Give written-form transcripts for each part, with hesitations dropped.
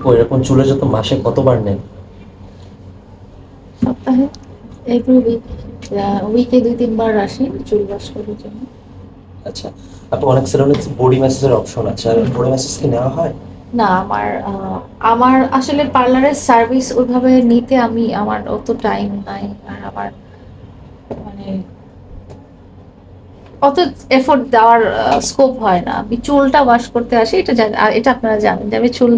আপু এরকম চুলের যত মাসে কতবার নেন? সপ্তাহে এভরি উইক, উইকে 2-3 বার আসি চুল ওয়াশ করার জন্য। আচ্ছা, আপু অনেক সেলুনে বডি ম্যাসাজের অপশন আছে, আর বডি ম্যাসাজ কি নেওয়া হয়? না, আমার আসলে পার্লারের সার্ভিস ওইভাবে নিতে আমার অত টাইম নাই, আর আমার মানে অত এফোর্ট দেওয়ার স্কোপ হয় না। আমি চুলটা ওয়াশ করতে আসি, এটা আর এটা আপনারা জানেন যে আমি চুল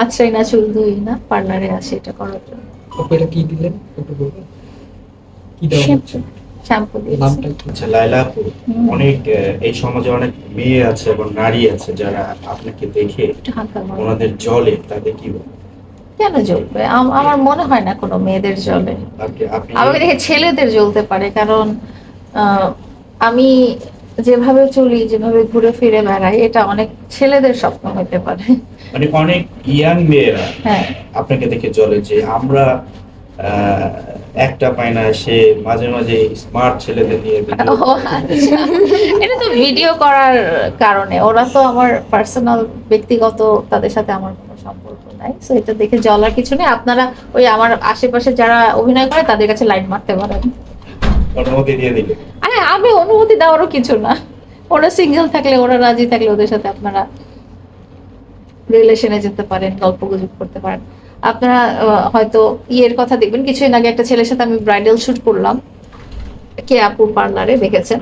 আঁচড়াই না, চুল ধুই না, পার্লারে আসি এটা করার জন্য। আপু এটা কি দিলেন একটু বলবেন? কি দেওয়া হচ্ছে? শ্যাম্পু দিয়েছি। নামটা কি? আচ্ছা লায়লা আপু, হুম। অনেক এই সমাজে অনেক মেয়ে আছে এবং নারী আছে যারা আপনাকে দেখে একটু হালকা বলো। ওনাদের জলে তাদের কি বলে? কেন জ্বলবে? আমার মনে হয় না কোনো মেয়েদের জ্বলে। আপনি আপনি আমাকে দেখে ছেলেদের জ্বলতে পারে, কারণ আহ, আমি যেভাবে চলি, যেভাবে ঘুরে ফিরে বেড়াই, এটা অনেক ছেলেদের স্বপ্ন হতে পারে। মানে অনেক ইয়াং মেয়েরা হ্যাঁ। আপনাকে দেখে চলে যে আমরা আহ, একটা পাই না, সে মাঝে মাঝে স্মার্ট ছেলেদের নিয়ে ভিডিও ও আচ্ছা, এটা তো ভিডিও করার কারণে, ওরা তো আমার পার্সোনাল, ব্যক্তিগত, তাদের সাথে আমার কোনো সম্পর্ক নাই, সো এটা দেখে জ্বলার কিছু নেই। আপনারা ওই আমার আশেপাশে যারা অভিনয় করে তাদের কাছে লাইন মারতে পারেন। অনুমতি দিয়ে দিলে। আরে আমি অনুমতি দেওয়ারও কিছু না, ওরা সিঙ্গেল থাকলে, ওরা রাজি থাকলে ওদের সাথে আপনারা রিলেশনে যেতে পারেন, গল্প গুজব করতে পারেন। আপনারা হয়তো ইয়ের কথা দেখবেন, কিছুদিন আগে একটা ছেলের সাথে আমি ব্রাইডাল শুট করলাম, কে আপুর পার্লারে দেখেছেন।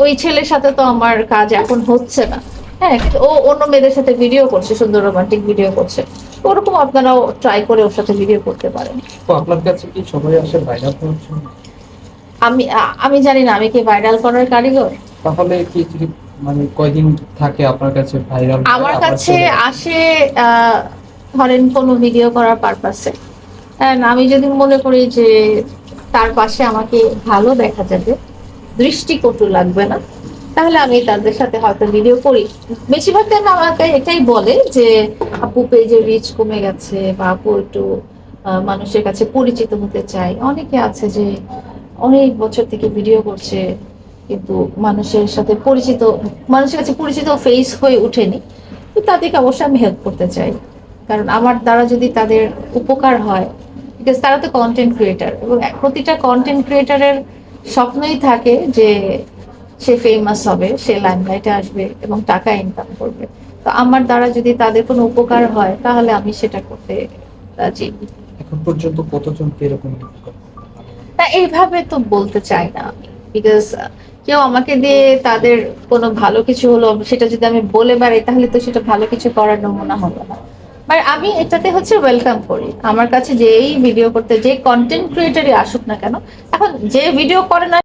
ওই ছেলের সাথে তো আমার কাজ এখন হচ্ছে না। হ্যাঁ, কিন্তু ও অন্য মেয়েদের সাথে ভিডিও করছে, সুন্দর রোমান্টিক ভিডিও করছে। ওরকম আপনারাও ট্রাই করে ওর সাথে ভিডিও করতে পারেন। তো আপনার কাছে কি সবাই আসে ভাইরাল করার জন্য? আমি জানি না আমি কি ভাইরাল করার কারিগর। তাহলে কি কি মানে কয়দিন থাকে আপনার কাছে ভাইরাল? আমার কাছে আসে আহ, ধরেন কোনো ভিডিও করার পারপাসে, আমি যদি মনে করি যে তার পাশে আমাকে ভালো দেখা যাবে, দৃষ্টিকটু লাগবে না, তাহলে আমি তাদের সাথে হয়তো ভিডিও করি। বেশিরভাগ টাইম আমাকে এটাই বলে যে আপু পেজের রিচ কমে গেছে, বা আপু একটু মানুষের কাছে পরিচিত হতে চাই। অনেকে আছে যে অনেক বছর থেকে ভিডিও করছে, কিন্তু মানুষের কাছে পরিচিত ফেস হয়ে ওঠেনি। তো তাদেরকে অবশ্যই আমি হেল্প করতে চাই, কারণ আমার দ্বারা যদি তাদের উপকার হয়, বিকজ তারা তো কন্টেন্ট ক্রিয়েটার, এবং প্রতিটা কন্টেন্ট ক্রিয়েটারের স্বপ্নই থাকে যে সে ফেমাস হবে, সে লাইমলাইটে আসবে এবং টাকা ইনকাম করবে। তো আমার দ্বারা যদি তাদের কোনো উপকার হয়, তাহলে আমি সেটা করতে রাজি। এখন পর্যন্ত কতজন এরকম উপকার? তা এইভাবে তো বলতে চাই না আমি, বিকজ কেউ আমাকে দিয়ে তাদের কোনো ভালো কিছু হলো, সেটা যদি আমি বলে বেড়াই, তাহলে তো সেটা ভালো কিছু করার নমুনা হলো না। মানে আমি এটাতে হচ্ছে ওয়েলকাম করি, আমার কাছে যেই ভিডিও করতে, যে কন্টেন্ট ক্রিয়েটারই আসুক না কেন। এখন যে ভিডিও করে না